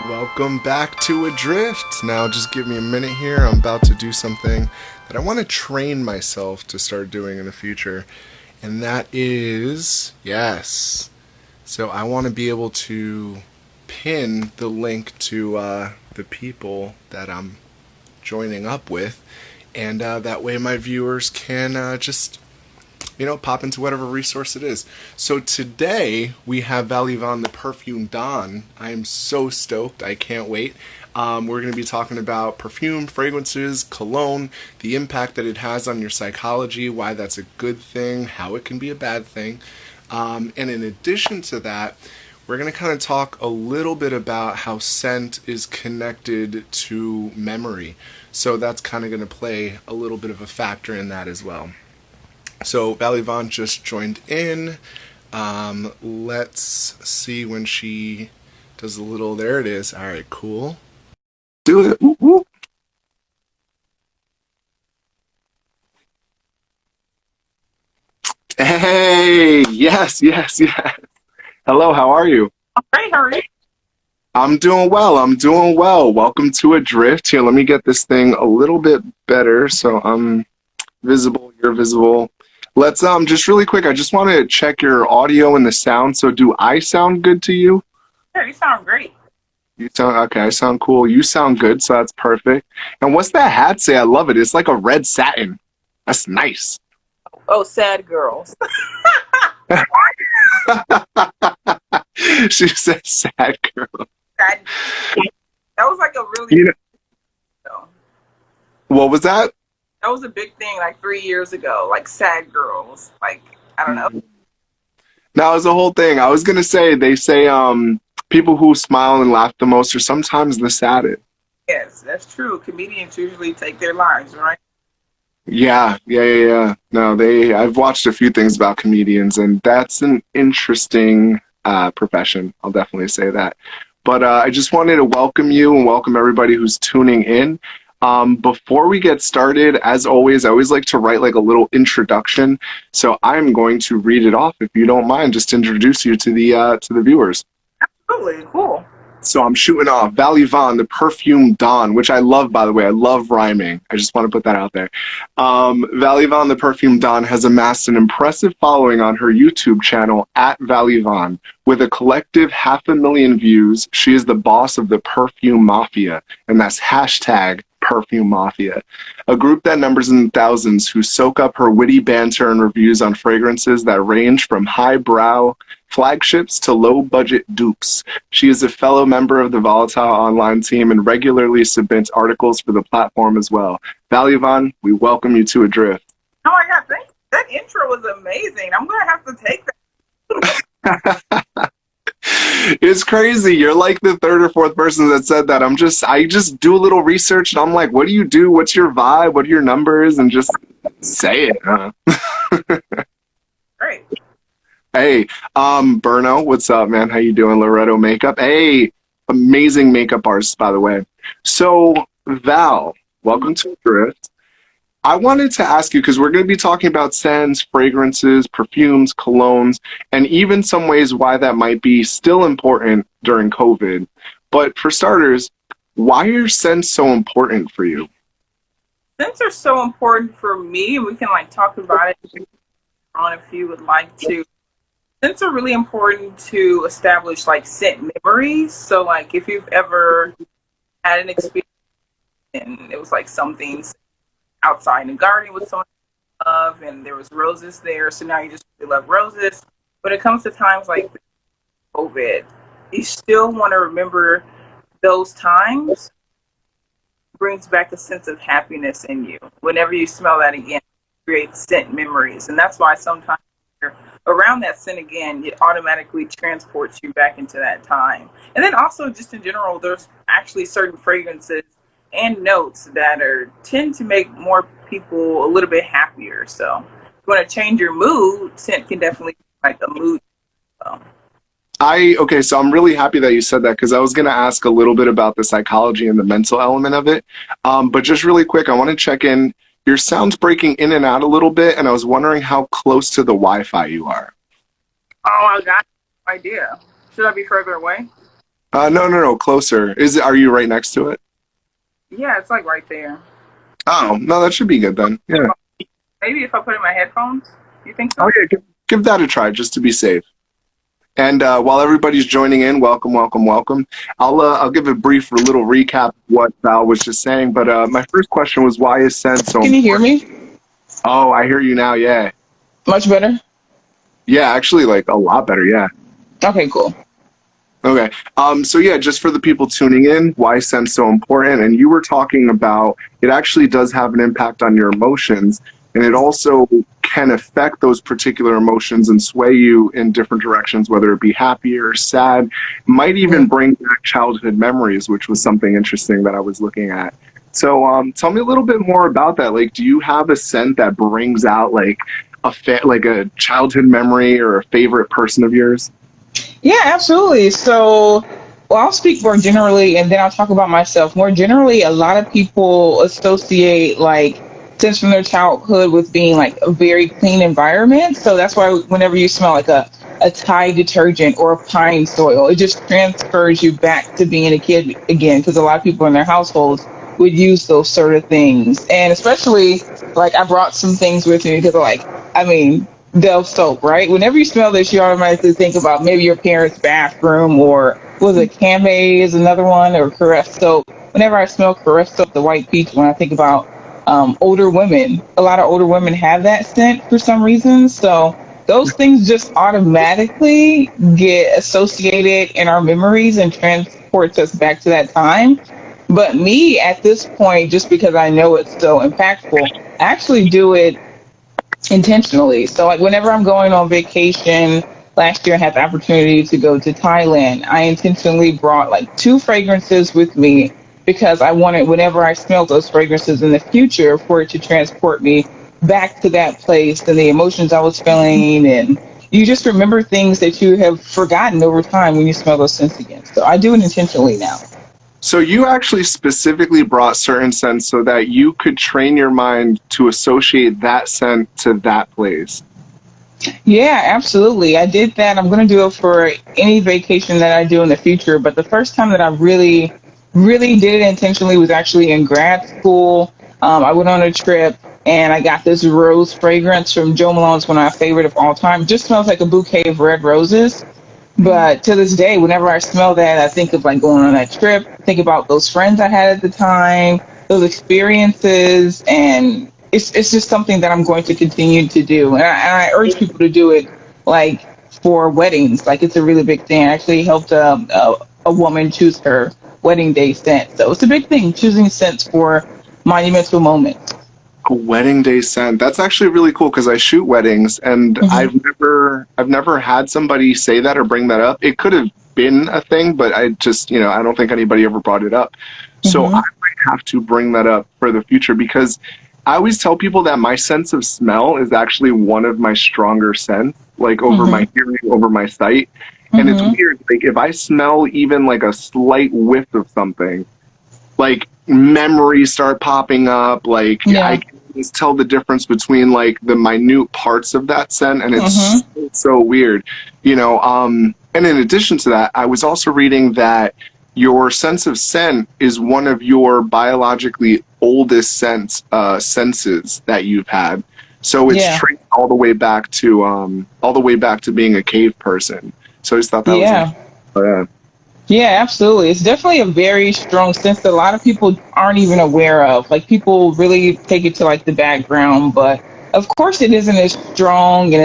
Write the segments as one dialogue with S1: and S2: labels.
S1: Welcome back to Adrift. Now, just give me a minute here. I'm about to do something that I want to train myself to start doing in the future, and that is, yes. So, I want to be able to pin the link to the people that I'm joining up with, and that way my viewers can just pop into whatever resource it is. So today we have Vallivon The Perfume Don. I am so stoked. I can't wait. We're going to be talking about perfume, fragrances, cologne, the impact that it has on your psychology, why that's a good thing, how it can be a bad thing. And in addition to that, we're going to kind of talk a little bit about how scent is connected to memory. So that's kind of going to play a little bit of a factor in that as well. So Vallivon just joined in. Let's see when she does a little. There it is. All right, cool. Do it. Woo, woo. Hey, yes, yes, yes. Hello, how are you?
S2: Great, how are you?
S1: I'm doing well. I'm doing well. Welcome to Adrift. Here, let me get this thing a little bit better so I'm visible, you're visible. Let's just really quick, I just want to check your audio and the sound. So do I sound good to you?
S2: Yeah, you sound great.
S1: You sound okay, I sound cool. You sound good, so that's perfect. And what's that hat say? I love it. It's like a red satin. That's nice.
S2: Oh, sad girls.
S1: She said sad girl.
S2: Sad. That was like a really
S1: You know,
S2: though.
S1: what was that?
S2: That was a big thing like 3 years ago, like sad girls. Like, I don't know.
S1: Now it's a whole thing. I was gonna say they say people who smile and laugh the most are sometimes the saddest.
S2: Yes, that's true. Comedians usually take their lives, right?
S1: Yeah. No, I've watched a few things about comedians, and that's an interesting profession. I'll definitely say that. But I just wanted to welcome you and welcome everybody who's tuning in. Before we get started, as always, I always like to write like a little introduction. So I'm going to read it off, if you don't mind, just to introduce you to the viewers.
S2: Absolutely, cool.
S1: So I'm shooting off Vallivon The Perfume Don, which I love, by the way. I love rhyming. I just want to put that out there. Vallivon The Perfume Don has amassed an impressive following on her YouTube channel at Vallivon. With a collective 500,000 views, she is the boss of the Perfume Mafia, and that's hashtag Perfume Mafia, a group that numbers in the thousands who soak up her witty banter and reviews on fragrances that range from highbrow flagships to low-budget dupes. She is a fellow member of the Volatile Online team and regularly submits articles for the platform as well. Vallivon, we welcome you to Adrift.
S2: Oh my God, thanks. That intro was amazing. I'm going to have to take that.
S1: It's crazy. You're like the third or fourth person that said that. I just do a little research and I'm like, what do you do? What's your vibe? What are your numbers? And just say it. Huh?
S2: Great.
S1: Hey, Berno, what's up, man? How you doing? Loretto Makeup. Hey, amazing makeup artist, by the way. So, Val, welcome to Drift. I wanted to ask you, because we're going to be talking about scents, fragrances, perfumes, colognes, and even some ways why that might be still important during COVID. But for starters, why are scents so important for you?
S2: Scents are so important for me. We can like talk about it on if you would like to. Scents are really important to establish like scent memories. So like if you've ever had an experience and it was like something outside in the garden with someone you love and there was roses there, so now you just really love roses. When it comes to times like COVID, you still want to remember those times. Brings back a sense of happiness in you. Whenever you smell that again, it creates scent memories. And that's why sometimes around that scent again, it automatically transports you back into that time. And then also just in general, there's actually certain fragrances and notes that tend to make more people a little bit happier. So if you want to change your mood, scent can definitely be like a mood. So.
S1: Okay, so I'm really happy that you said that because I was going to ask a little bit about the psychology and the mental element of it. But just really quick, I want to check in. Your sound's breaking in and out a little bit, and I was wondering how close to the Wi-Fi you are.
S2: Oh, I got no idea. Should I be further away?
S1: No, closer. Are you right next to it?
S2: Yeah, it's like right there.
S1: Oh, no, that should be good then. Yeah.
S2: Maybe if I put in my headphones. You think
S1: Oh
S2: so?
S1: yeah, give that a try just to be safe. And while everybody's joining in, welcome, welcome, welcome. I'll give a brief little recap of what Val was just saying. But my first question was, why is scent so
S3: Can you hear
S1: important?
S3: me?
S1: Oh, I hear you now. Yeah,
S3: Much better?
S1: yeah, actually, like a lot better. Yeah.
S3: Okay, cool.
S1: Okay. So yeah, just for the people tuning in, why scent's so important? And you were talking about it actually does have an impact on your emotions, and it also can affect those particular emotions and sway you in different directions, whether it be happy or sad. Might even bring back childhood memories, which was something interesting that I was looking at. So, tell me a little bit more about that. Like, do you have a scent that brings out like like a childhood memory or a favorite person of yours?
S3: Yeah, absolutely. So, well, I'll speak more generally and then I'll talk about myself. More generally, a lot of people associate like since from their childhood with being like a very clean environment. So that's why whenever you smell like a Tide detergent or a pine soil, it just transfers you back to being a kid again because a lot of people in their households would use those sort of things. And especially like I brought some things with me because like, I mean, Dove soap, right? Whenever you smell this, you automatically think about maybe your parents' bathroom, or was it Came is another one, or Caress soap. Whenever I smell Caress soap, the white peach, when I think about older women, a lot of older women have that scent for some reason. So those things just automatically get associated in our memories and transports us back to that time. But me at this point, just because I know it's so impactful, I actually do it intentionally. So like whenever I'm going on vacation, last year I had the opportunity to go to Thailand. I intentionally brought like two fragrances with me because I wanted whenever I smell those fragrances in the future for it to transport me back to that place and the emotions I was feeling, and you just remember things that you have forgotten over time when you smell those scents again. So I do it intentionally now.
S1: So you actually specifically brought certain scents so that you could train your mind to associate that scent to that place.
S3: Yeah, absolutely. I did that. I'm going to do it for any vacation that I do in the future. But the first time that I really did it intentionally was actually in grad school. I went on a trip and I got this rose fragrance from Joe Malone's, one of my favorite of all time. It just smells like a bouquet of red roses. But to this day, whenever I smell that, I think of like going on that trip, think about those friends I had at the time, those experiences, and it's just something that I'm going to continue to do. And I urge people to do it like for weddings. Like it's a really big thing. I actually helped a woman choose her wedding day scent. So it's a big thing, choosing scents for monumental moments.
S1: A wedding day scent. That's actually really cool because I shoot weddings and
S3: Hmm.
S1: I've never had somebody say that or bring that up. It could have been a thing, but I just, I don't think anybody ever brought it up. So I
S3: Hmm.
S1: might have to bring that up for the future because I always tell people that my sense of smell is actually one of my stronger scents, like over
S3: Hmm.
S1: my hearing, over my sight. And it's
S3: Hmm.
S1: weird, like if I smell even like a slight whiff of something, like memories start popping up. Like I
S3: Yeah.
S1: can just tell the difference between like the minute parts of that scent, and it's
S3: Hmm.
S1: so weird, And in addition to that, I was also reading that your sense of scent is one of your biologically oldest senses that you've had. So it's
S3: Yeah.
S1: traced all the way back to being a cave person. So I just thought that was
S3: Yeah.
S1: interesting.
S3: Yeah, absolutely. It's definitely a very strong sense that a lot of people aren't even aware of. Like people really take it to like the background, but of course it isn't as strong and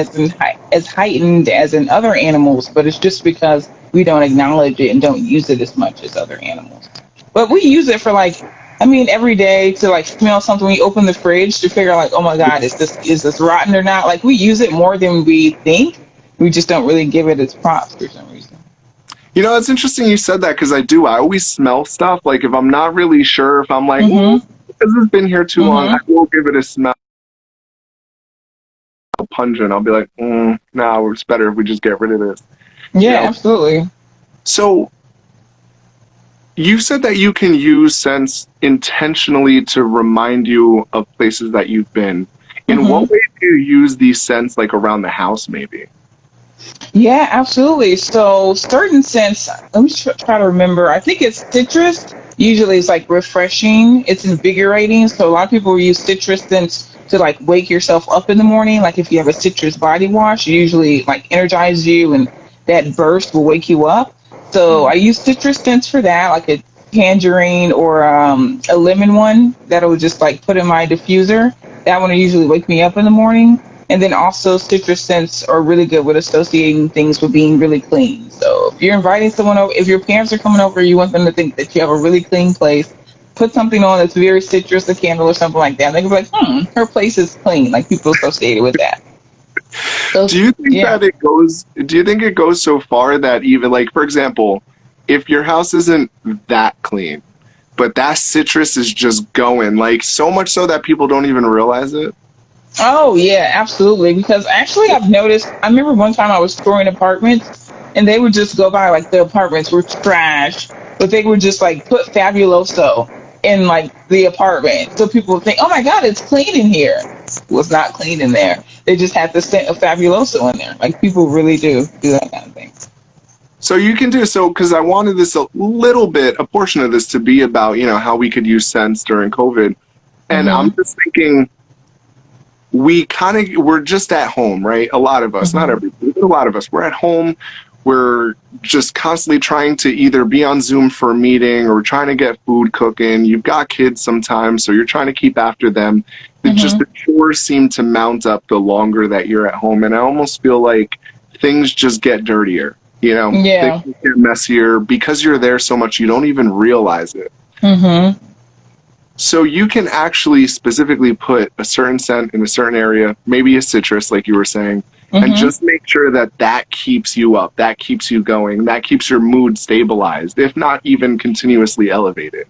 S3: as heightened as in other animals. But it's just because we don't acknowledge it and don't use it as much as other animals. But we use it for like, I mean, every day to like smell something. We open the fridge to figure out like, oh my God, is this rotten or not? Like we use it more than we think. We just don't really give it its props for some reason.
S1: It's interesting you said that because I do. I always smell stuff. Like if I'm not really sure, if I'm like,
S3: Mm-hmm.
S1: this has been here too long, I
S3: Mm-hmm.
S1: will give it a smell pungent. I'll be like, no, it's better if we just get rid of this. You
S3: Yeah,
S1: know.
S3: absolutely.
S1: So you said that you can use scents intentionally to remind you of places that you've been. In
S3: Hmm.
S1: what way do you use these scents, like around the house, maybe?
S3: Yeah, absolutely. So certain scents, let me try to remember. I think it's citrus. Usually it's like refreshing. It's invigorating. So a lot of people use citrus scents to like wake yourself up in the morning. Like if you have a citrus body wash, it usually like energizes you and that burst will wake you up. So I use citrus scents for that, like a tangerine or a lemon one that I would just like put in my diffuser. That one will usually wake me up in the morning. And then also citrus scents are really good with associating things with being really clean. So if you're inviting someone over, if your parents are coming over, you want them to think that you have a really clean place. Put something on that's very citrus, a candle or something like that. They can be like, her place is clean. Like people associate it with that. So
S1: Do you think
S3: yeah.
S1: that it goes? Do you think it goes so far that even like, for example, if your house isn't that clean, but that citrus is just going like so much so that people don't even realize it?
S3: Oh yeah, absolutely. Because actually, I've noticed. I remember one time I was touring apartments, and they would just go by like the apartments were trash, but they would just like put Fabuloso in like the apartment, so people would think, "Oh my God, it's clean in here." It was not clean in there. They just had the scent of Fabuloso in there. Like people really do that kind of thing.
S1: So you can do so because I wanted this a little bit, a portion of this to be about how we could use scents during COVID, and I'm
S3: Mhm.
S1: just thinking we're just at home, right? A lot of us, not
S3: Mhm.
S1: everybody, but a lot of us, we're at home. We're just constantly trying to either be on Zoom for a meeting or trying to get food cooking. You've got kids sometimes, so you're trying to keep after them.
S3: Mhm.
S1: The chores seem to mount up the longer that you're at home, and I almost feel like things just get dirtier. Things
S3: Yeah.
S1: get messier because you're there so much. You don't even realize it.
S3: Mhm.
S1: So you can actually specifically put a certain scent in a certain area, maybe a citrus, like you were saying, and
S3: Mhm.
S1: just make sure that that keeps you up, that keeps you going, that keeps your mood stabilized, if not even continuously elevated.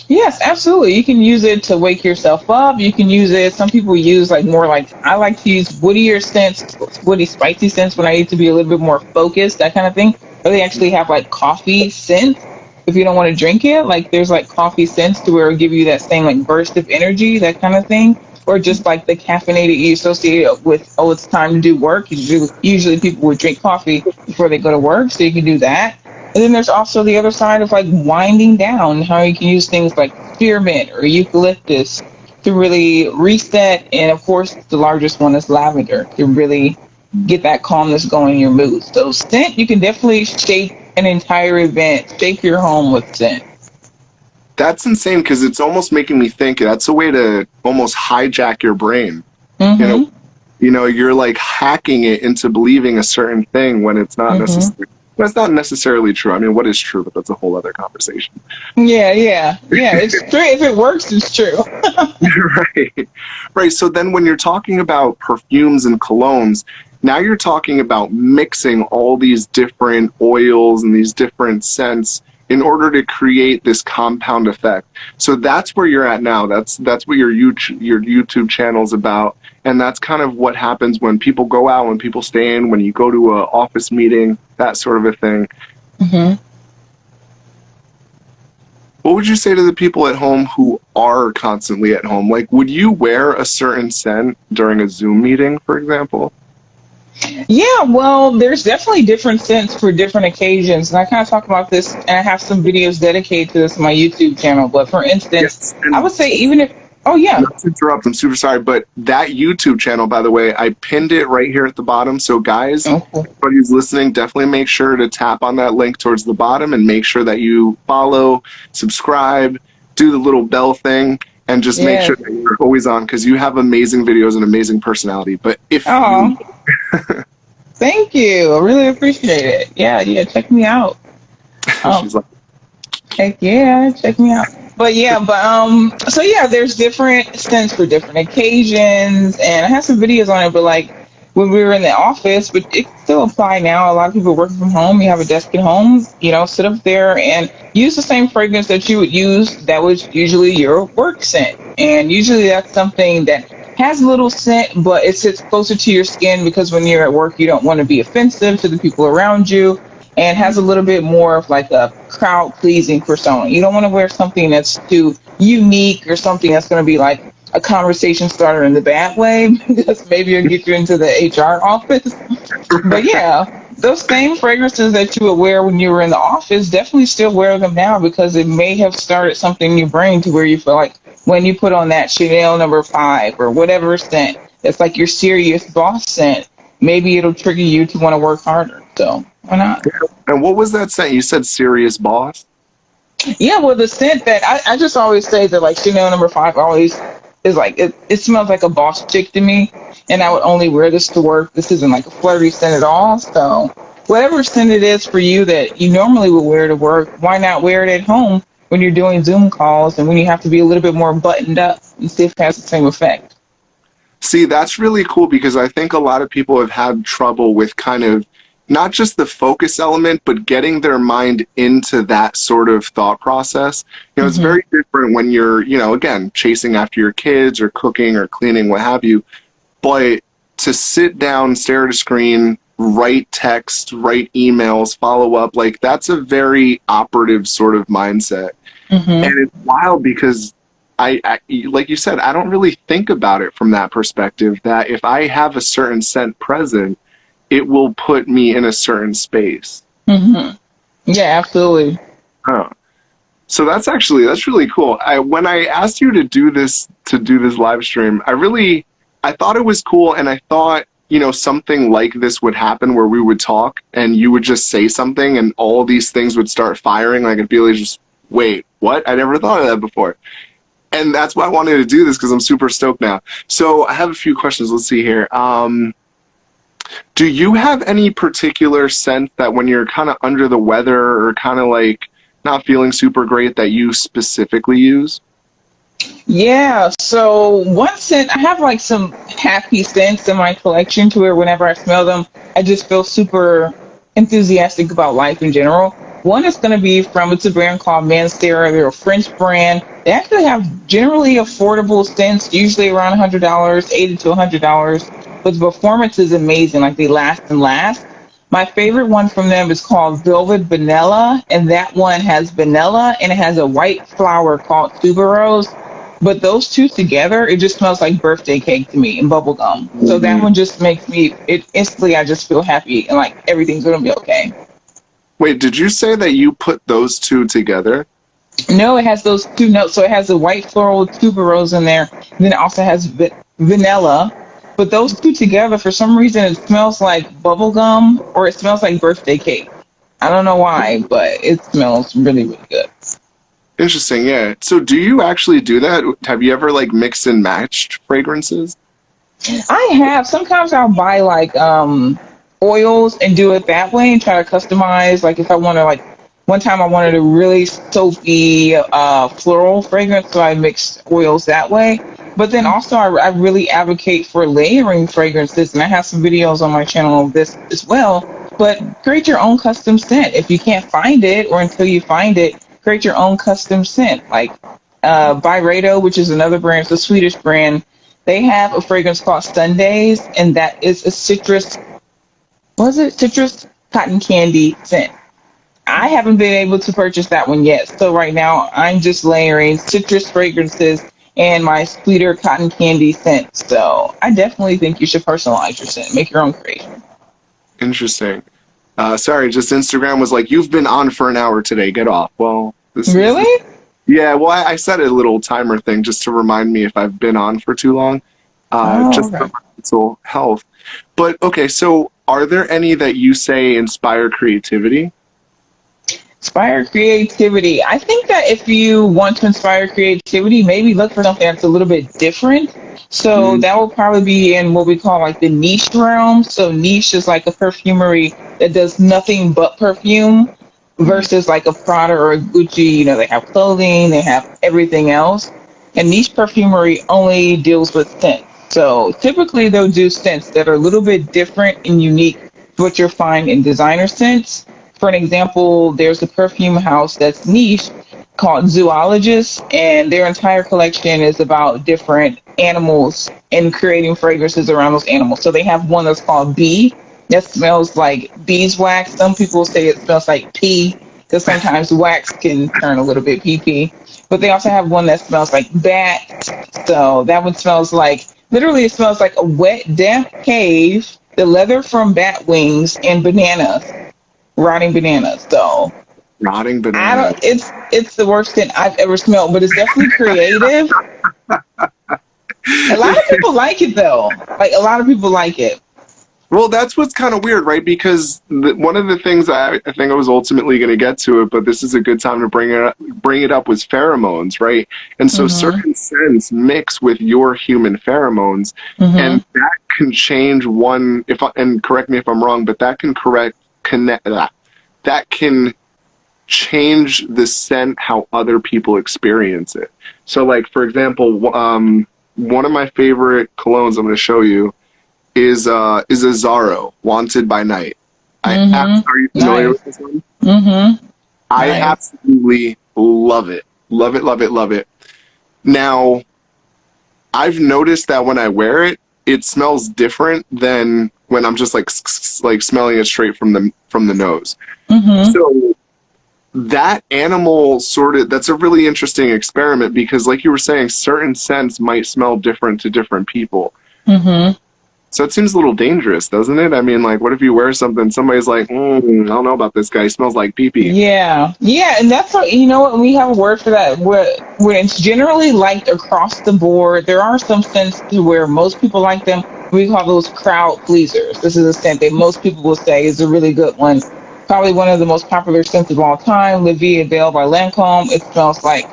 S3: Yes, absolutely. You can use it to wake yourself up. You can use it. Some people use like more like I like to use woodier scents, woody spicy scents when I need to be a little bit more focused, that kind of thing. Or they actually have like coffee scents if you don't want to drink it. Like there's like coffee scents to where it'll give you that same like burst of energy, that kind of thing. Or just like the caffeinated you associate it with, oh, it's time to do work. Usually people would drink coffee before they go to work, so you can do that. And then there's also the other side of like winding down, how you can use things like spearmint or eucalyptus to really reset. And of course, the largest one is lavender to really get that calmness going in your mood. So scent, you can definitely shape an entire event, shape your home with scent.
S1: That's insane because it's almost making me think that's a way to almost hijack your brain. You know,
S3: Mm-hmm.
S1: you're like hacking it into believing a certain thing when it's not
S3: Mm-hmm.
S1: necessarily. That's not necessarily true. I mean, what is true? But that's a whole other conversation.
S3: Yeah, yeah, yeah. It's true. If it works, it's true.
S1: Right. Right. So then when you're talking about perfumes and colognes, now you're talking about mixing all these different oils and these different scents in order to create this compound effect. So that's where you're at now. That's what your YouTube channel's about. And that's kind of what happens when people go out, when people stay in, when you go to a office meeting, that sort of a thing.
S3: Hmm.
S1: What would you say to the people at home who are constantly at home? Like, would you wear a certain scent during a Zoom meeting, for example?
S3: Yeah, well, there's definitely different scents for different occasions. And I kind of talk about this, and I have some videos dedicated to this on my YouTube channel. But for instance,
S1: Yes.
S3: I
S1: And
S3: would say even if, oh, yeah.
S1: not to interrupt, I'm super sorry, but that YouTube channel, by the way, I pinned it right here at the bottom. So, guys,
S3: Oh, cool.
S1: everybody who's listening, definitely make sure to tap on that link towards the bottom and make sure that you follow, subscribe, do the little bell thing, and just make
S3: Yes.
S1: sure that you're always on because you have amazing videos and amazing personality. But if you,
S3: Oh, thank you. I really appreciate it. Yeah, yeah. Check me out. Oh,
S1: she's like,
S3: heck yeah, check me out. But yeah, so yeah, there's different scents for different occasions, and I have some videos on it. But like when we were in the office, but it can still apply now. A lot of people working from home. You have a desk at home, sit up there and use the same fragrance that you would use. That was usually your work scent, and usually that's something that has a little scent, but it sits closer to your skin because when you're at work, you don't want to be offensive to the people around you and has a little bit more of like a crowd pleasing persona. You don't want to wear something that's too unique or something that's going to be like a conversation starter in the bad way because maybe it'll get you into the HR office. But yeah, those same fragrances that you would wear when you were in the office, definitely still wear them now because it may have started something in your brain to where you feel like when you put on that Chanel number 5 or whatever scent, it's like your serious boss scent. Maybe it'll trigger you to want to work harder. So why not?
S1: And what was that scent? You said serious boss?
S3: Yeah, well, the scent that I just always say that like Chanel number 5 always is like it smells like a boss chick to me, and I would only wear this to work. This isn't like a flirty scent at all. So whatever scent it is for you that you normally would wear to work, why not wear it at home when you're doing Zoom calls and when you have to be a little bit more buttoned up and see if it has the same effect.
S1: See, that's really cool because I think a lot of people have had trouble with kind of not just the focus element, but getting their mind into that sort of thought process. You know, it's
S3: Hmm.
S1: very different when you're, you know, again, chasing after your kids or cooking or cleaning, what have you. But to sit down, stare at a screen, write text, write emails, follow up, like that's a very operative sort of mindset.
S3: Hmm.
S1: And it's wild because like you said, I don't really think about it from that perspective that if I have a certain scent present, it will put me in a certain space.
S3: Hmm. Yeah, absolutely.
S1: Huh. So that's really cool. When I asked you to do this live stream, I thought it was cool, and I thought, you know, something like this would happen where we would talk and you would just say something and all these things would start firing. Like it'd be like, just wait, what? I never thought of that before. And that's why I wanted to do this because I'm super stoked now. So I have a few questions. Let's see here. Do you have any particular scent that when you're kind of under the weather or kind of like not feeling super great that you specifically use?
S3: Yeah, so one scent, I have like some happy scents in my collection to where whenever I smell them, I just feel super enthusiastic about life in general. One is going to be from, it's a brand called Mansera. They're a French brand. They actually have generally affordable scents, usually around $100, 80 to $100, but the performance is amazing. Like they last and last. My favorite one from them is called Velvet Vanilla, and that one has vanilla and it has a white flower called tuberose. But those two together, it just smells like birthday cake to me and bubble gum. So that
S1: Mhm.
S3: one just makes me it instantly. I just feel happy and like everything's gonna be okay.
S1: Wait, did you say that you put those two together?
S3: No, it has those two notes. So it has the white floral tuberose in there, and then it also has vanilla. But those two together, for some reason, it smells like bubble gum or it smells like birthday cake. I don't know why, but it smells really, really good.
S1: Interesting, yeah. So do you actually do that? Have you ever like mixed and matched fragrances?
S3: I have. Sometimes I'll buy like oils and do it that way and try to customize. Like if I want to like one time I wanted a really soapy floral fragrance, so I mixed oils that way. But then also I really advocate for layering fragrances, and I have some videos on my channel of this as well. But create your own custom scent. If you can't find it, or until you find it, create your own custom scent. Like Byredo, which is another brand, it's a Swedish brand. They have a fragrance called Sundays, and that is a citrus, was it citrus cotton candy scent. I haven't been able to purchase that one yet. So right now I'm just layering citrus fragrances and my sweeter cotton candy scent. So I definitely think you should personalize your scent, make your own creation.
S1: Interesting. Sorry, just Instagram was like, you've been on for an hour today. Get off. Well, this is
S3: Really?
S1: yeah. Well, I set a little timer thing just to remind me if I've been on for too long,
S3: Oh,
S1: just for
S3: okay.
S1: my mental health. But okay, so are there any that you say inspire creativity?
S3: Inspire creativity. I think that if you want to inspire creativity, maybe look for something that's a little bit different. So
S1: Mm,
S3: that will probably be in what we call like the niche realm. So niche is like a perfumery that does nothing but perfume
S1: mm,
S3: versus like a Prada or a Gucci. You know, they have clothing, they have everything else. And niche perfumery only deals with scents. So typically they'll do scents that are a little bit different and unique to what you'll find in designer scents. For an example, there's a perfume house that's niche called Zoologist, and their entire collection is about different animals and creating fragrances around those animals. So they have one that's called Bee that smells like beeswax. Some people say it smells like pee. because sometimes wax can turn a little bit pee. But they also have one that smells like bat. So that one smells like, literally, it smells like a wet, damp cave, the leather from bat wings, and bananas, rotting bananas. So
S1: Rotting
S3: I
S1: banana.
S3: don't. It's the worst thing I've ever smelled, but it's definitely creative. A lot of people like it though. Like a lot of people like it.
S1: Well, that's what's kind of weird, right? Because one of the things I think I was ultimately going to get to it, but this is a good time to bring it up was pheromones, right? And so
S3: Mhm.
S1: certain scents mix with your human pheromones,
S3: Mhm.
S1: and that can change one. And correct me if I'm wrong, but that can that can change the scent how other people experience it. So, like for example, one of my favorite colognes I'm going to show you is a Zaro, Wanted by Night.
S3: Mhm.
S1: Are you familiar
S3: Nice.
S1: with this one?
S3: Mhm.
S1: I
S3: Nice.
S1: absolutely love it. Love it, love it, love it. Now, I've noticed that when I wear it, it smells different than when I'm just like smelling it straight from the nose.
S3: Mhm.
S1: So that animal sort of that's a really interesting experiment because like you were saying, certain scents might smell different to different people.
S3: Mhm.
S1: So it seems a little dangerous, doesn't it? I mean, like, what if you wear something, somebody's like, I don't know about this guy, he smells like pee pee.
S3: Yeah, yeah, and that's what you know. What we have a word for that. Where it's generally liked across the board. There are some scents to where most people like them. We call those crowd pleasers. This is a scent that most people will say is a really good one. Probably one of the most popular scents of all time. La Vie est Belle by Lancome. It smells like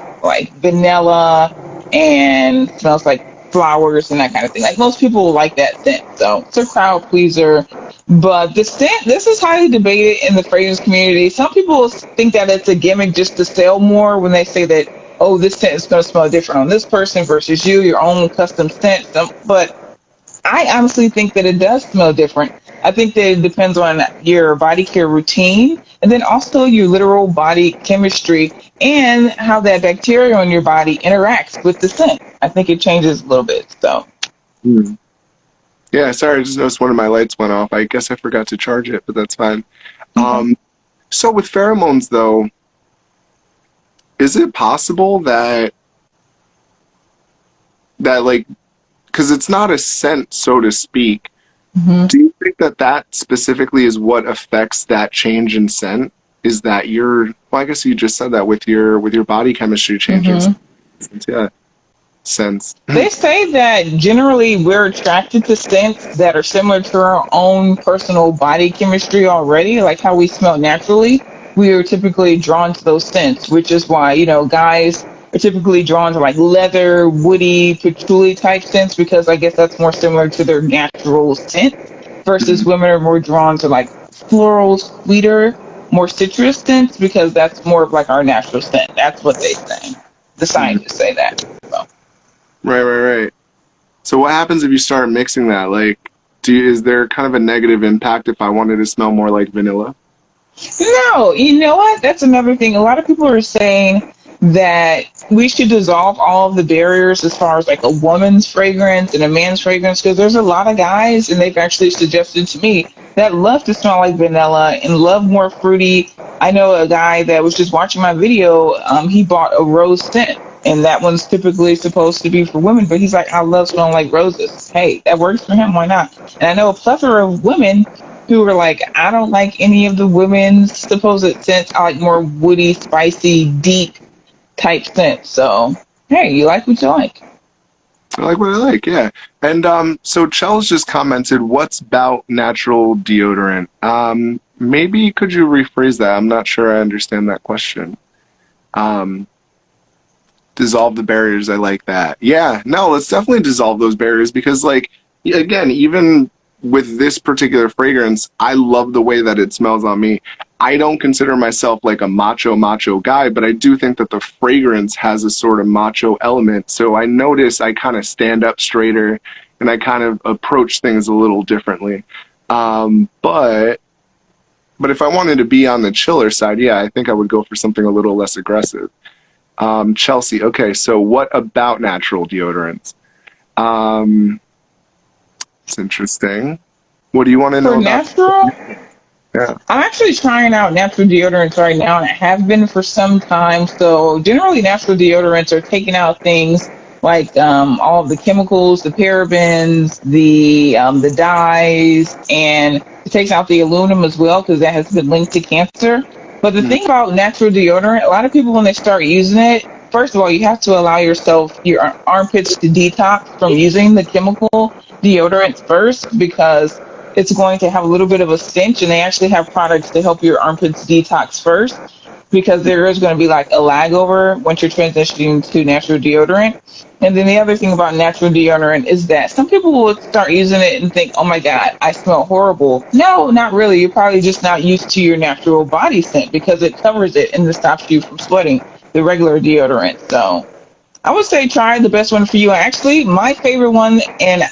S3: vanilla and smells like flowers and that kind of thing. Like most people will like that scent. So it's a crowd pleaser, but the scent, this is highly debated in the fragrance community. Some people think that it's a gimmick just to sell more when they say that, oh, this scent is going to smell different on this person versus you, your own custom scent. But I honestly think that it does smell different. I think that it depends on your body care routine and then also your literal body chemistry and how that bacteria on your body interacts with the scent. I think it changes a little bit. So,
S1: Hmm. Yeah, sorry, I just noticed one of my lights went off. I guess I forgot to charge it, but that's fine.
S3: okay.
S1: Um, so with pheromones, though, is it possible that like, because it's not a scent, so to speak,
S3: Mhm.
S1: do you think that that specifically is what affects that change in scent? Is that well, I guess you just said that with your body chemistry changing.
S3: Mhm.
S1: Yeah, sense.
S3: They say that generally we're attracted to scents that are similar to our own personal body chemistry already, like how we smell naturally. We are typically drawn to those scents, which is why, guys are typically drawn to like leather, woody, patchouli type scents because I guess that's more similar to their natural scent versus women are more drawn to like floral, sweeter, more citrus scents because that's more of like our natural scent. That's what they say. The scientists say that. So.
S1: Right, right, right. So what happens if you start mixing that? Like, is there kind of a negative impact if I wanted to smell more like vanilla?
S3: No, you know what? That's another thing. A lot of people are saying that we should dissolve all of the barriers as far as like a woman's fragrance and a man's fragrance because there's a lot of guys, and they've actually suggested to me that love to smell like vanilla and love more fruity. I know a guy that was just watching my video. He bought a rose scent, and that one's typically supposed to be for women, but he's like, I love smelling like roses. Hey, that works for him. Why not? And I know a plethora of women who were like, I don't like any of the women's supposed scents. I like more woody, spicy, deep type scents. So, hey, you like what you like.
S1: I like what I like, yeah. And so Chell's just commented, "What's about natural deodorant?" Maybe could you rephrase that? I'm not sure I understand that question. Um, Dissolve the barriers. I like that. Yeah, no, let's definitely dissolve those barriers because, like, again, even with this particular fragrance, I love the way that it smells on me. I don't consider myself like a macho guy, but I do think that the fragrance has a sort of macho element. So I notice I kind of stand up straighter and I kind of approach things a little differently. But if I wanted to be on the chiller side, yeah, I think I would go for something a little less aggressive. Chelsea, okay, so what about natural deodorants? Um, it's interesting. What do you want to
S3: For
S1: know about?
S3: natural,
S1: Yeah.
S3: I'm actually trying out natural deodorants right now, and I have been for some time. So generally, natural deodorants are taking out things like all of the chemicals, the parabens, the dyes, and it takes out the aluminum as well because that has been linked to cancer. But the
S1: Mm.
S3: thing about natural deodorant, a lot of people when they start using it, first of all, you have to allow your armpits to detox from using the chemical deodorants first because it's going to have a little bit of a stench, and they actually have products to help your armpits detox first because there is going to be like a lag over once you're transitioning to natural deodorant. And then the other thing about natural deodorant is that some people will start using it and think, oh my God, I smell horrible. No, not really. You're probably just not used to your natural body scent because it covers it and it stops you from sweating the regular deodorant. So I would say try the best one for you. Actually, my favorite one, and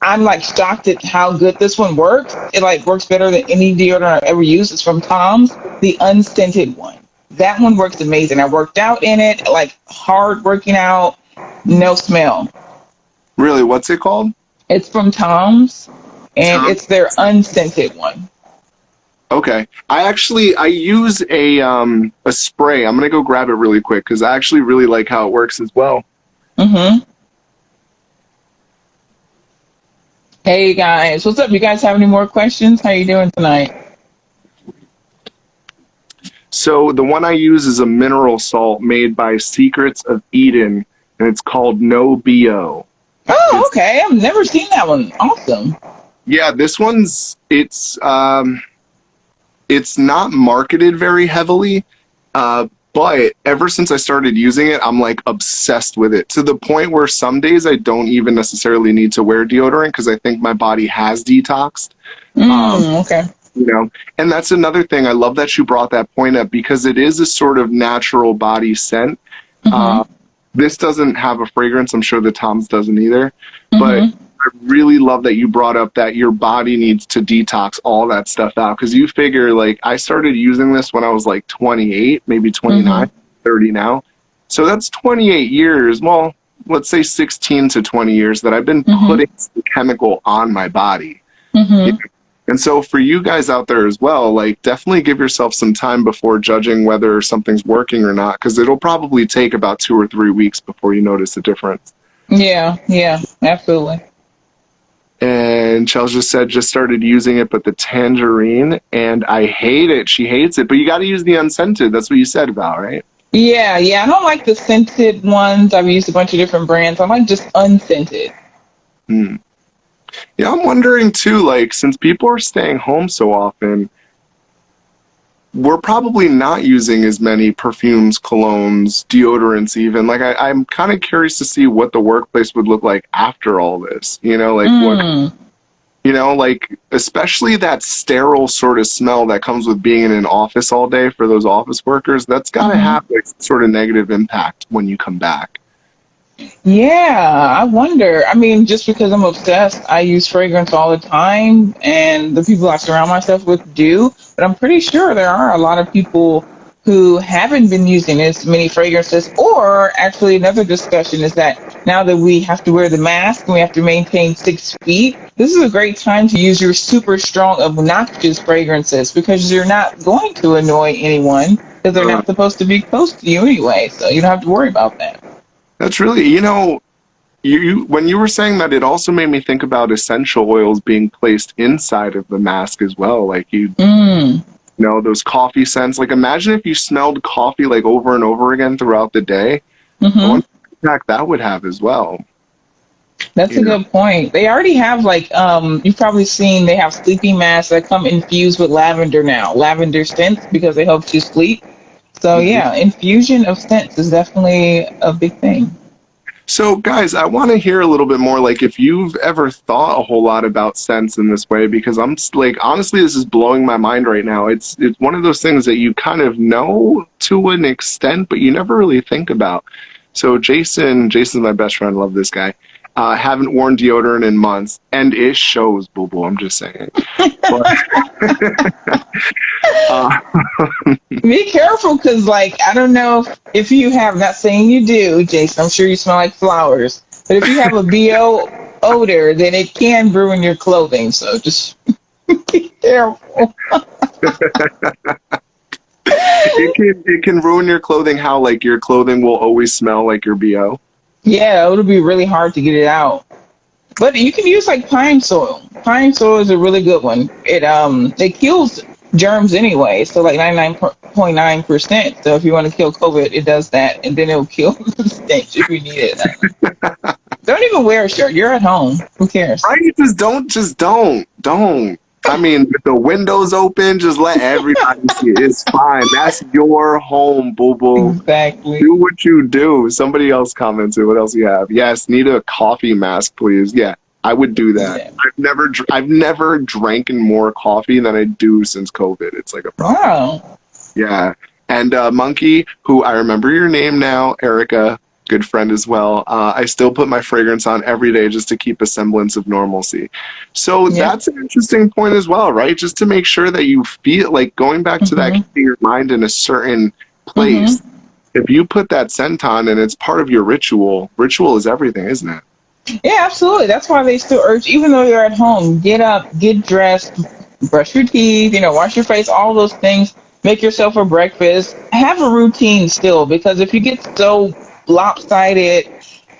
S3: I'm like shocked at how good this one works. It like works better than any deodorant I've ever used. It's from Tom's, the unscented one. That one works amazing. I worked out in it, like hard working out, no smell.
S1: Really, what's it called?
S3: It's from Tom's, and
S1: Tom.
S3: it's their unscented one.
S1: Okay. I use a spray. I'm gonna go grab it really quick because I actually really like how it works as well.
S3: Mm-hmm. Hey guys, what's up? You guys have any more questions? How you doing tonight?
S1: So the one I use is a mineral salt made by Secrets of Eden, and it's called No BO.
S3: Oh,
S1: It's
S3: okay. I've never seen that one. Awesome.
S1: Yeah, this one's it's not marketed very heavily, but ever since I started using it, I'm like obsessed with it to the point where some days I don't even necessarily need to wear deodorant because I think my body has detoxed. Um,
S3: Okay.
S1: you know, and that's another thing. I love that you brought that point up because it is a sort of natural body scent.
S3: Mm-hmm.
S1: Uh, this doesn't have a fragrance. I'm sure the Tom's doesn't either, but
S3: Mm-hmm.
S1: I really love that you brought up that your body needs to detox all that stuff out because you figure like I started using this when I was like 28, maybe
S3: Mm-hmm.
S1: 29, 30 now. So that's 28 years. Well, let's say 16 to 20 years that I've been
S3: Mm-hmm.
S1: putting the chemical on my body.
S3: Mm-hmm.
S1: And so for you guys out there as well, like definitely give yourself some time before judging whether something's working or not, because it'll probably take about 2 or 3 weeks before you notice the difference.
S3: Yeah, yeah, absolutely.
S1: And Chels just said just started using it, but the tangerine, and I hate it. She hates it, but you got to use the unscented. That's what you said about, right?
S3: Yeah, yeah. I don't like the scented ones. I've used a bunch of different brands. I like just unscented.
S1: Hmm. Yeah, I'm wondering too, like, since people are staying home so often, we're probably not using as many perfumes, colognes, deodorants, even. Like, I'm kind of curious to see what the workplace would look like after all this. Like what,
S3: Mm.
S1: like, especially that sterile sort of smell that comes with being in an office all day for those office workers, that's got to
S3: Mm-hmm.
S1: have like some sort of negative impact when you come back.
S3: Yeah, I wonder. I mean, just because I'm obsessed, I use fragrance all the time, and the people I surround myself with do. But I'm pretty sure there are a lot of people who haven't been using as many fragrances. Or actually, another discussion is that now that we have to wear the mask and we have to maintain 6 feet, this is a great time to use your super strong, obnoxious fragrances because you're not going to annoy anyone because they're
S1: Uh,
S3: not supposed to be close to you anyway. So you don't have to worry about that.
S1: that's really, you when you were saying that, it also made me think about essential oils being placed inside of the mask as well. Like
S3: Mm.
S1: those coffee scents. Like imagine if you smelled coffee like over and over again throughout the day. I
S3: Mm-hmm.
S1: wonder what impact that would have as well.
S3: That's
S1: You
S3: a
S1: know,
S3: good point. They already have like you've probably seen they have sleeping masks that come infused with lavender now, lavender scents because they help you sleep. So
S1: Mhm.
S3: yeah, infusion of scents is definitely a big thing.
S1: So, guys, I want to hear a little bit more. Like, if you've ever thought a whole lot about scents in this way, because like, honestly, this is blowing my mind right now. It's one of those things that you kind of know to an extent, but you never really think about. So, Jason's my best friend. Love this guy. Haven't worn deodorant in months, and it shows, boo boo. I'm just saying. But uh,
S3: Be careful because like I don't know if you have not saying you do, Jason. I'm sure you smell like flowers. But if you have a BO odor, then it can ruin your clothing. So just Be careful.
S1: It can ruin your clothing. How like your clothing will always smell like your BO.
S3: Yeah, it'll be really hard to get it out. But you can use like pine soil. Pine soil is a really good one. It kills germs anyway, so like 99.9%. So if you want to kill COVID, it does that, and then it'll kill the stench if you need it. Don't even wear a shirt. You're at home. Who cares?
S1: Right? Just don't. I mean, if the window's open, just let everybody see it. It's fine. That's your home, boo boo.
S3: Exactly.
S1: Do what you do. Somebody else commented. What else you have? Yes, need a coffee mask, please. Yeah, I would do that.
S3: Yeah.
S1: I've never drank more coffee than I do since COVID. It's like a problem.
S3: Wow.
S1: Yeah. And Monkey, who I remember your name now, Erica, good friend as well. I still put my fragrance on every day just to keep a semblance of normalcy. So
S3: Yeah.
S1: that's an interesting point as well, right? Just to make sure that you feel like going back to that, keeping your mind in a certain place. If you put that scent on and it's part of your ritual is everything, isn't it?
S3: Yeah, absolutely. That's why they still urge, even though you're at home, get up, get dressed, brush your teeth, wash your face, all those things. Make yourself a breakfast. Have a routine still, because if you get so lopsided,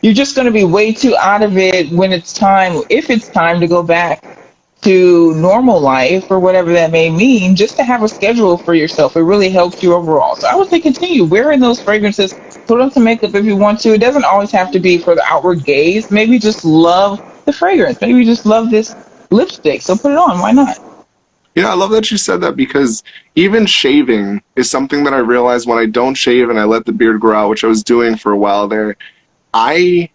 S3: you're just going to be way too out of it when if it's time to go back to normal life or whatever that may mean, just to have a schedule for yourself. It really helps you overall. So I would say continue wearing those fragrances, put on some makeup if you want to. It doesn't always have to be for the outward gaze. Maybe just love the fragrance. Maybe you just love this lipstick. So put it on. Why not?
S1: I love that you said that, because even shaving is something that I realized when I don't shave and I let the beard grow out, which I was doing for a while there. I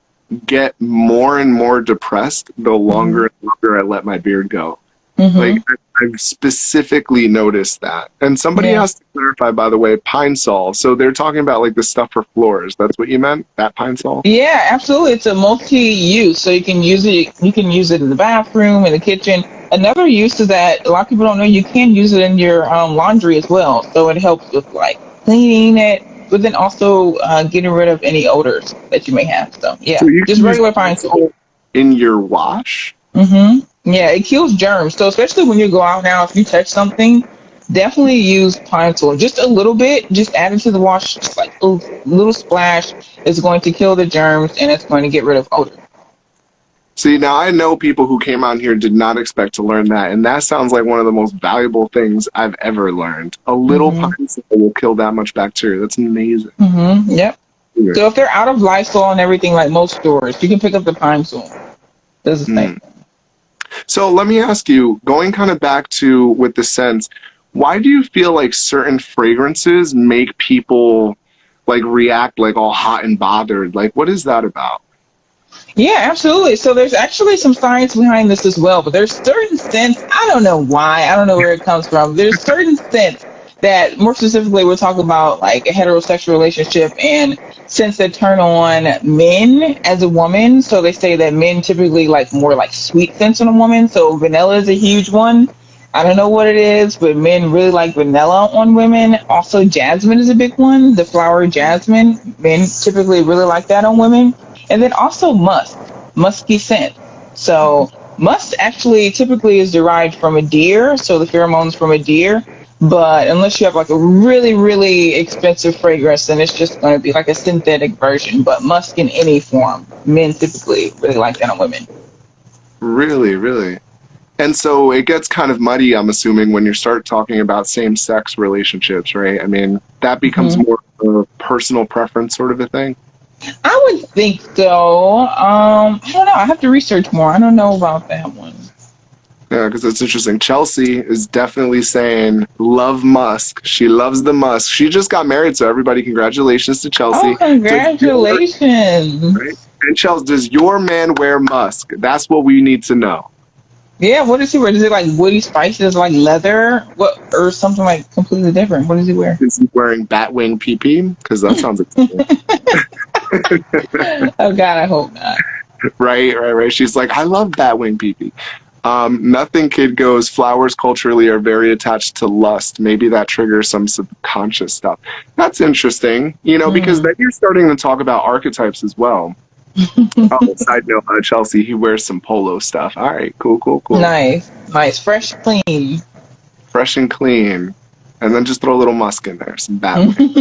S1: get more and more depressed the longer and longer I let my beard go. Like, I've specifically noticed that. And somebody
S3: Yeah.
S1: has to clarify, by the way, pine sol. So they're talking about like the stuff for floors. That's what you meant? That pine sol?
S3: Yeah, absolutely. It's a multi-use, so you can use it. You can use it in the bathroom, in the kitchen. Another use is that a lot of people don't know you can use it in your laundry as well. So it helps with like cleaning it, but then also getting rid of any odors that you may have. So yeah,
S1: So you
S3: just
S1: can use
S3: regular
S1: pine
S3: pine sol.
S1: sol in your wash?
S3: Yeah, it kills germs. So especially when you go out now, if you touch something, definitely use pine sol. Just a little bit. Just add it to the wash. Just like a little splash is going to kill the germs and it's going to get rid of odor.
S1: See, now I know people who came on here did not expect to learn that, and that sounds like one of the most valuable things I've ever learned. A little pine sol will kill that much bacteria. That's amazing.
S3: Yep. So if they're out of Lysol and everything, like most stores, you can pick up the pine sol. Does the same thing.
S1: So let me ask you, going kind of back to with the scents, why do you feel like certain fragrances make people like react like all hot and bothered? Like, what is that about?
S3: Yeah, absolutely. So there's actually some science behind this as well, but there's certain scents, I don't know why, I don't know where it comes from. There's certain scents that, more specifically, we're talking about like a heterosexual relationship and scents that turn on men as a woman. So they say that men typically like more like sweet scents on a woman. So vanilla is a huge one. I don't know what it is, but men really like vanilla on women. Also, jasmine is a big one. The flower jasmine, men typically really like that on women. And then also musk, musky scent. So musk actually typically is derived from a deer, so the pheromones from a deer. But unless you have like a really, really expensive fragrance, then it's just going to be like a synthetic version. But musk in any form, men typically really like that on women.
S1: Really, really. And so it gets kind of muddy, I'm assuming, when you start talking about same-sex relationships, right? I mean, that becomes more of a personal preference sort of a thing.
S3: I would think so. I don't know. I have to research more. I don't know about that one.
S1: Yeah, because it's interesting. Chelsea is definitely saying, love Musk. She loves the Musk. She just got married, so everybody, congratulations to Chelsea.
S3: Oh, congratulations.
S1: Right? And Chelsea, does your man wear Musk? That's what we need to know.
S3: Yeah, what does he wear? Is it like woody spices, like leather, what, or something like completely different? What does he wear?
S1: Is he wearing Batwing PP? Because that sounds exciting.
S3: Oh God, I hope not.
S1: Right. She's like, I love Batwing PP. Nothing Kid goes, flowers culturally are very attached to lust. Maybe that triggers some subconscious stuff. That's interesting, because then you're starting to talk about archetypes as well. Oh, side note, Chelsea, he wears some polo stuff. All right, cool, cool, cool.
S3: Nice, nice, fresh, clean.
S1: Fresh and clean. And then just throw a little musk in there, some Batman.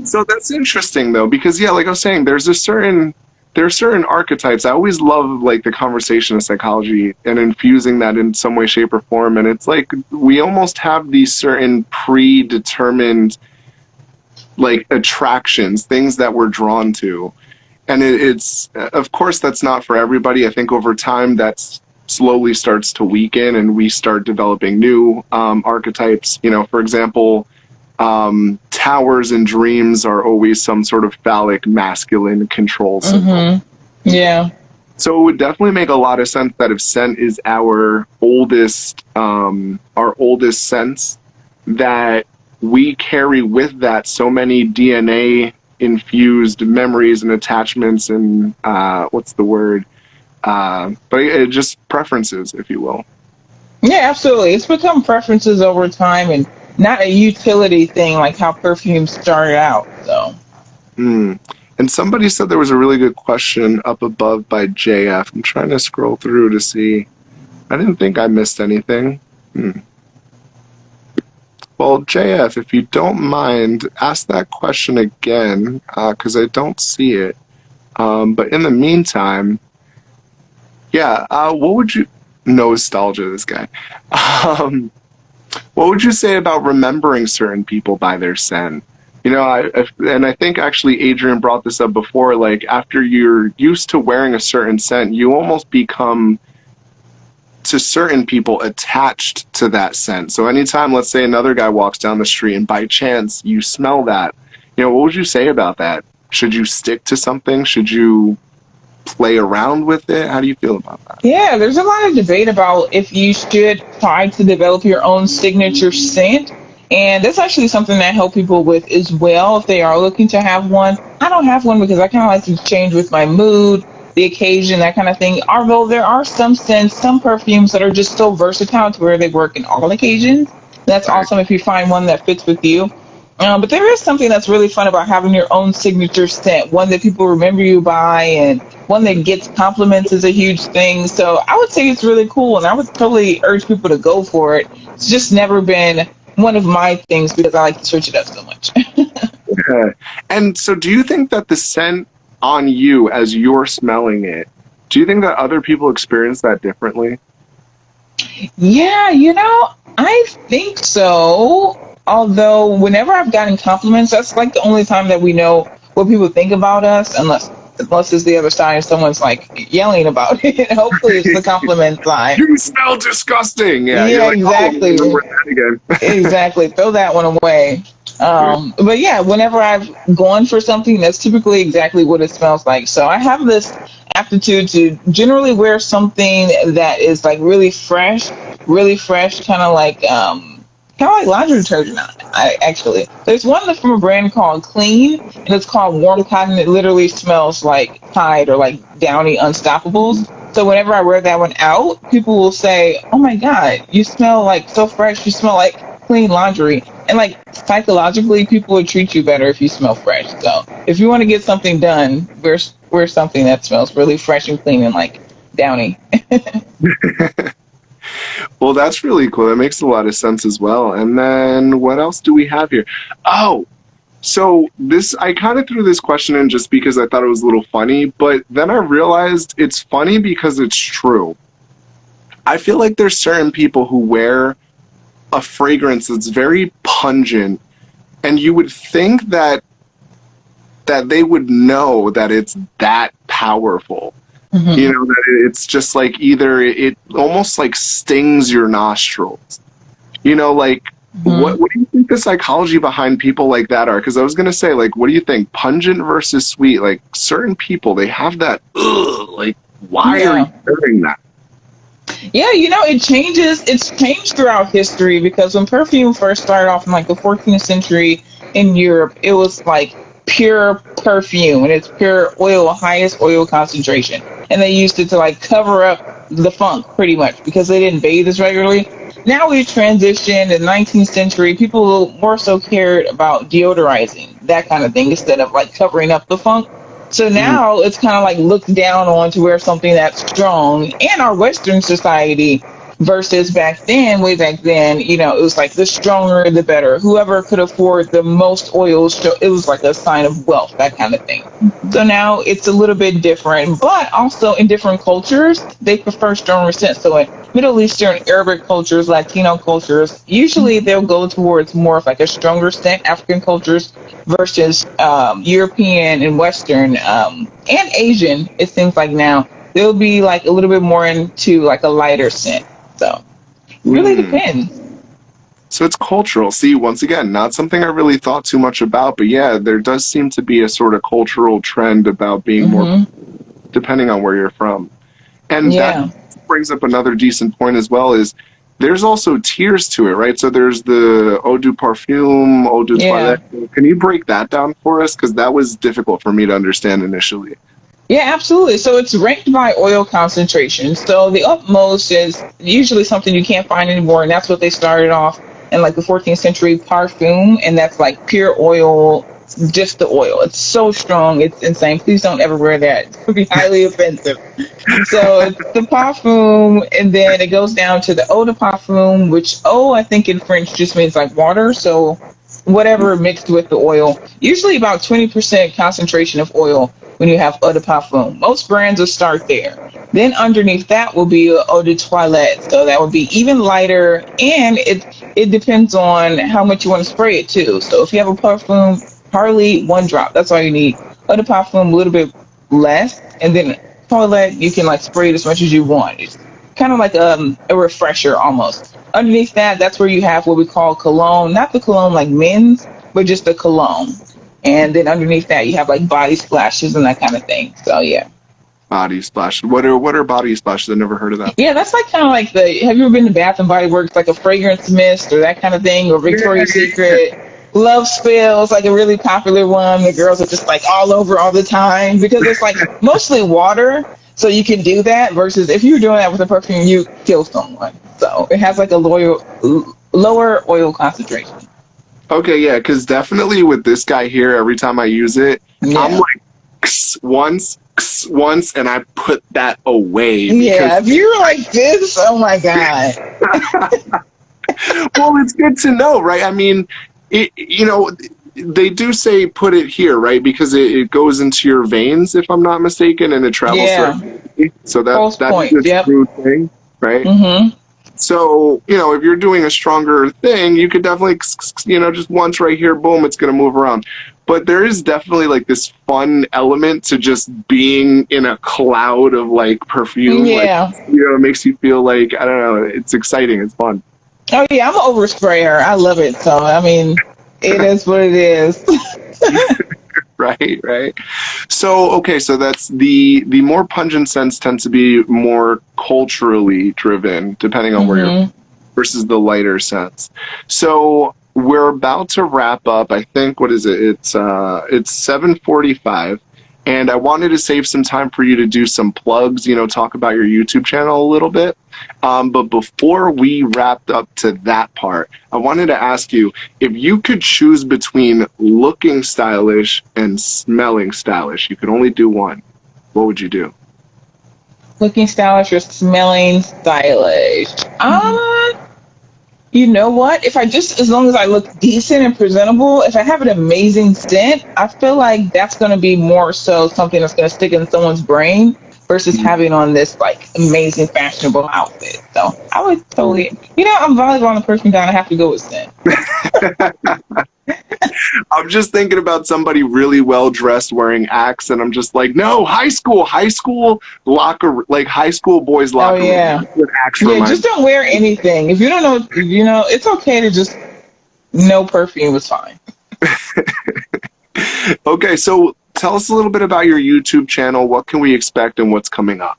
S1: So that's interesting though, because yeah, like I was saying, there are certain archetypes. I always love like the conversation of psychology and infusing that in some way, shape, or form. And it's like we almost have these certain predetermined like attractions, things that we're drawn to. And it's of course that's not for everybody. I think over time that's slowly starts to weaken and we start developing new archetypes. You know, for example, towers and dreams are always some sort of phallic masculine control symbol.
S3: Yeah.
S1: So it would definitely make a lot of sense that if scent is our oldest sense, that we carry with that so many DNA infused memories and attachments and what's the word? But it just preferences, if you will.
S3: Yeah, absolutely. It's become preferences over time and not a utility thing like how perfume started out. So,
S1: And somebody said there was a really good question up above by JF. I'm trying to scroll through to see. I didn't think I missed anything. Well, JF, if you don't mind, ask that question again, because I don't see it. But in the meantime, yeah, what would you... Nostalgia, this guy. What would you say about remembering certain people by their scent? You know, I think actually Adrian brought this up before, like after you're used to wearing a certain scent, you almost become, to certain people, attached to that scent. So anytime, let's say another guy walks down the street and by chance you smell that, you know, what would you say about that? Should you stick to something? Should you play around with it? How do you feel about that?
S3: yeah, there's a lot of debate about if you should try to develop your own signature scent. And that's actually something that I help people with as well if they are looking to have one. I don't have one because I kind of like to change with my mood, the occasion, that kind of thing. Although there are some scents, some perfumes that are just so versatile to where they work in all occasions. That's awesome if you find one that fits with you. But there is something that's really fun about having your own signature scent, one that people remember you by, and one that gets compliments is a huge thing. So I would say it's really cool, and I would totally urge people to go for it. It's just never been one of my things because I like to switch it up so much.
S1: Yeah. And so do you think that the scent on you as you're smelling it, do you think that other people experience that differently?
S3: Yeah, I think so. Although whenever I've gotten compliments, that's like the only time that we know what people think about us, unless it's the other side and someone's like yelling about it. Hopefully it's the compliment side.
S1: You smell disgusting. Yeah,
S3: Yeah,
S1: you're like,
S3: exactly.
S1: oh, we're that again.
S3: Exactly. Throw that one away. But yeah, whenever I've gone for something, that's typically exactly what it smells like. So I have this aptitude to generally wear something that is like really fresh, kind of like laundry detergent. I actually, there's one that's from a brand called Clean, and it's called Warm Cotton. It literally smells like Tide or like Downy Unstoppables. So whenever I wear that one out, people will say, "Oh my God, you smell like so fresh. You smell like clean laundry." And like psychologically, people will treat you better if you smell fresh. So if you want to get something done, wear something that smells really fresh and clean and like Downy.
S1: Well, that's really cool. That makes a lot of sense as well. And then what else do we have here? Oh, so I kind of threw this question in just because I thought it was a little funny, but then I realized it's funny because it's true. I feel like there's certain people who wear a fragrance that's very pungent, and you would think that they would know that it's that powerful. You know, that it's just like either it almost like stings your nostrils. You know, like what do you think the psychology behind people like that are? Because I was gonna say, like, what do you think, pungent versus sweet? Like certain people, they have that. Ugh, like, why are you doing that?
S3: Yeah, it changes. It's changed throughout history because when perfume first started off in like the 14th century in Europe, it was like pure perfume and it's pure oil, highest oil concentration. And they used it to like cover up the funk pretty much because they didn't bathe as regularly. Now we've transitioned in the 19th century, people more so cared about deodorizing, that kind of thing, instead of like covering up the funk. So
S1: Mm,
S3: now it's kind of like looked down on to wear something that's strong in our Western society versus back then, way back then, it was like the stronger the better. Whoever could afford the most oils, it was like a sign of wealth, that kind of thing. So now it's a little bit different, but also in different cultures, they prefer stronger scents. So in Middle Eastern, Arabic cultures, Latino cultures, usually they'll go towards more of like a stronger scent. African cultures versus European and Western and Asian, it seems like now they'll be like a little bit more into like a lighter scent. So it really
S1: mm.
S3: depends.
S1: So it's cultural. See, once again, not something I really thought too much about, but yeah, there does seem to be a sort of cultural trend about being more
S3: Hmm.
S1: depending on where you're from. And that
S3: Yeah,
S1: brings up another decent point as well is there's also tiers to it, right? So there's the eau de parfum, eau de
S3: yeah.
S1: toilette. Can you break that down for us? Because that was difficult for me to understand initially.
S3: Yeah, absolutely. So it's ranked by oil concentration. So the utmost is usually something you can't find anymore, and that's what they started off in like the 14th century parfum, and that's like pure oil, just the oil. It's so strong, it's insane. Please don't ever wear that. It would be highly offensive. So it's the parfum, and then it goes down to the eau de parfum, which I think in French just means like water. So whatever mixed with the oil, usually about 20% concentration of oil when you have eau de parfum. Most brands will start there. Then underneath that will be eau de toilette. So that would be even lighter, and it depends on how much you want to spray it too. So if you have a parfum, hardly one drop. That's all you need. Eau de parfum, a little bit less, and then toilet, you can like spray it as much as you want. It's kind of like a refresher almost. Underneath that, that's where you have what we call cologne, not the cologne like men's, but just the cologne. And then underneath that, you have like body splashes and that kind of thing. So yeah,
S1: Body splash. What are body splashes? I never heard of that.
S3: yeah, that's like kind of like the. Have you ever been to Bath and Body Works, like a fragrance mist or that kind of thing, or Victoria's Secret? Love spills, like a really popular one. The girls are just like all over all the time because it's like mostly water, so you can do that. Versus if you're doing that with a perfume, you kill someone. So it has like a lower oil concentration.
S1: Okay, yeah, because definitely with this guy here, every time I use it, I'm
S3: Yeah.
S1: like once, and I put that away
S3: Yeah,
S1: because
S3: if you're like this, oh my god.
S1: well, it's good to know, right? I mean, they do say put it here, right? Because it goes into your veins, if I'm not mistaken, and it travels
S3: Yeah,
S1: through. So
S3: pulse
S1: that is
S3: points.
S1: a
S3: Yep.
S1: true thing, right?
S3: Mhm.
S1: So, if you're doing a stronger thing, you could definitely, just once right here, boom, it's going to move around. But there is definitely like this fun element to just being in a cloud of like perfume. Like,
S3: Yeah.
S1: it makes you feel like, I don't know, it's exciting, it's fun.
S3: Oh yeah, I'm an oversprayer. I love it. So I mean, it is what it is.
S1: Right, right. So okay, so that's the more pungent scents tend to be more culturally driven, depending on where you're
S3: Mhm.
S1: versus the lighter scents. So we're about to wrap up. I think what is it? It's 7:45, and I wanted to save some time for you to do some plugs. Talk about your YouTube channel a little bit. But before we wrapped up to that part, I wanted to ask you if you could choose between looking stylish and smelling stylish. You could only do one. What would you do?
S3: Looking stylish or smelling stylish? You know what? If I just, as long as I look decent and presentable, if I have an amazing scent, I feel like that's going to be more so something that's going to stick in someone's brain versus having on this like amazing fashionable outfit. So I would totally, I'm Vallivon The Perfume Don. I have to go with scent.
S1: I'm just thinking about somebody really well dressed wearing Axe, and I'm just like, no, high school locker, like high school boys
S3: Oh
S1: locker room.
S3: yeah,
S1: That's what Axe
S3: yeah. Just
S1: reminds me.
S3: don't wear anything. If you don't know, it's okay to just no perfume is fine.
S1: Okay, so tell us a little bit about your YouTube channel. What can we expect and what's coming up?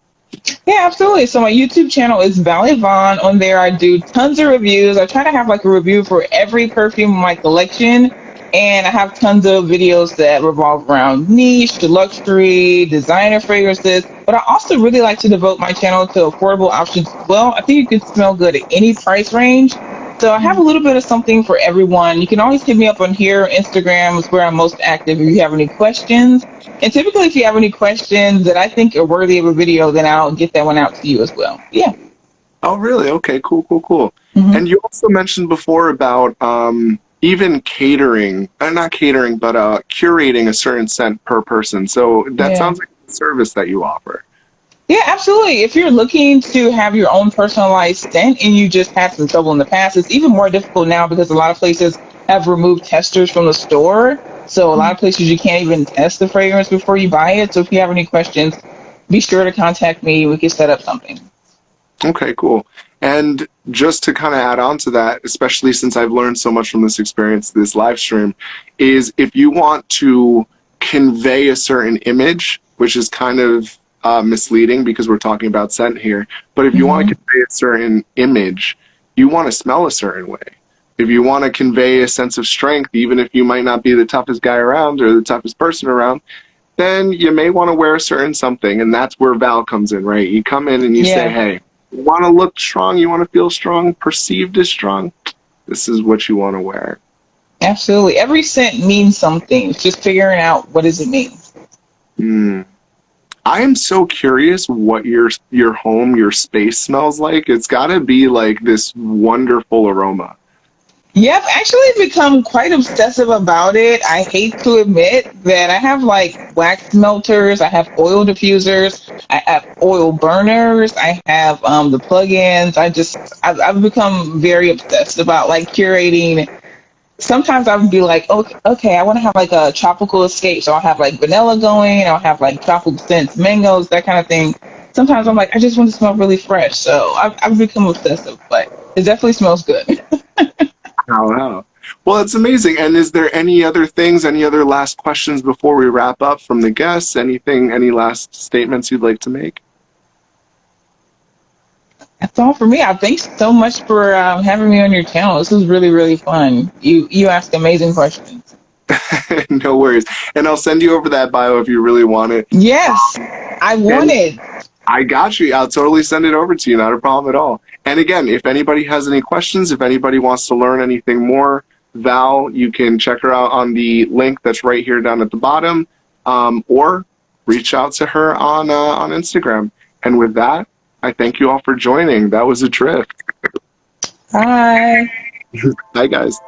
S3: Yeah, absolutely. So my YouTube channel is Vallivon. On there, I do tons of reviews. I try to have like a review for every perfume in my collection, and I have tons of videos that revolve around niche, luxury, designer fragrances. But I also really like to devote my channel to affordable options as well. I think you can smell good at any price range. So I have a little bit of something for everyone. You can always hit me up on here. Instagram is where I'm most active if you have any questions. And typically, if you have any questions that I think are worthy of a video, then I'll get that one out to you as well. Yeah.
S1: Oh, really? Okay, cool, cool, cool.
S3: Hmm.
S1: And you also mentioned before about even catering, not catering, but curating a certain scent per person. So that
S3: Yeah.
S1: sounds like a service that you offer.
S3: Yeah, absolutely. If you're looking to have your own personalized scent and you just had some trouble in the past, it's even more difficult now because a lot of places have removed testers from the store. So a lot of places you can't even test the fragrance before you buy it. So if you have any questions, be sure to contact me. We can set up something.
S1: Okay, cool. And just to kind of add on to that, especially since I've learned so much from this experience, this live stream, is if you want to convey a certain image, which is kind of misleading because we're talking about scent here, but if you want
S3: Hmm.
S1: to convey a certain image, you want to smell a certain way. If you want to convey a sense of strength, even if you might not be the toughest guy around or the toughest person around, then you may want to wear a certain something. And that's where Val comes in, right? You come in and you say,
S3: Yeah,
S1: hey, you want to look strong, you want to feel strong, perceived as strong, this is what you want to wear.
S3: absolutely. Every scent means something. It's just figuring out what does it mean.
S1: Mm. I am so curious what your home, your space smells like. It's got to be like this wonderful aroma.
S3: Yeah, I've actually become quite obsessive about it. I hate to admit that I have like wax melters, I have oil diffusers, I have oil burners, I have the plugins. I've become very obsessed about like curating. Sometimes I would be like, okay, I want to have like a tropical escape, so I'll have like vanilla going, I'll have like tropical scents, mangoes, that kind of thing. Sometimes I'm like, I just want to smell really fresh, so I've become obsessive, but it definitely smells good.
S1: Wow. Well, it's amazing. And is there any other things, any other last questions before we wrap up from the guests? Anything, any last statements you'd like to make?
S3: That's all for me. Thanks so much for having me on your channel. This was really, really fun. You asked amazing questions.
S1: No worries. And I'll send you over that bio if you really want it.
S3: Yes, I want
S1: And
S3: it.
S1: I got you. I'll totally send it over to you. Not a problem at all. And again, if anybody has any questions, if anybody wants to learn anything more, Val, you can check her out on the link that's right here down at the bottom, or reach out to her on Instagram. And with that, I thank you all for joining. That was Adrift.
S3: Bye.
S1: Bye, guys.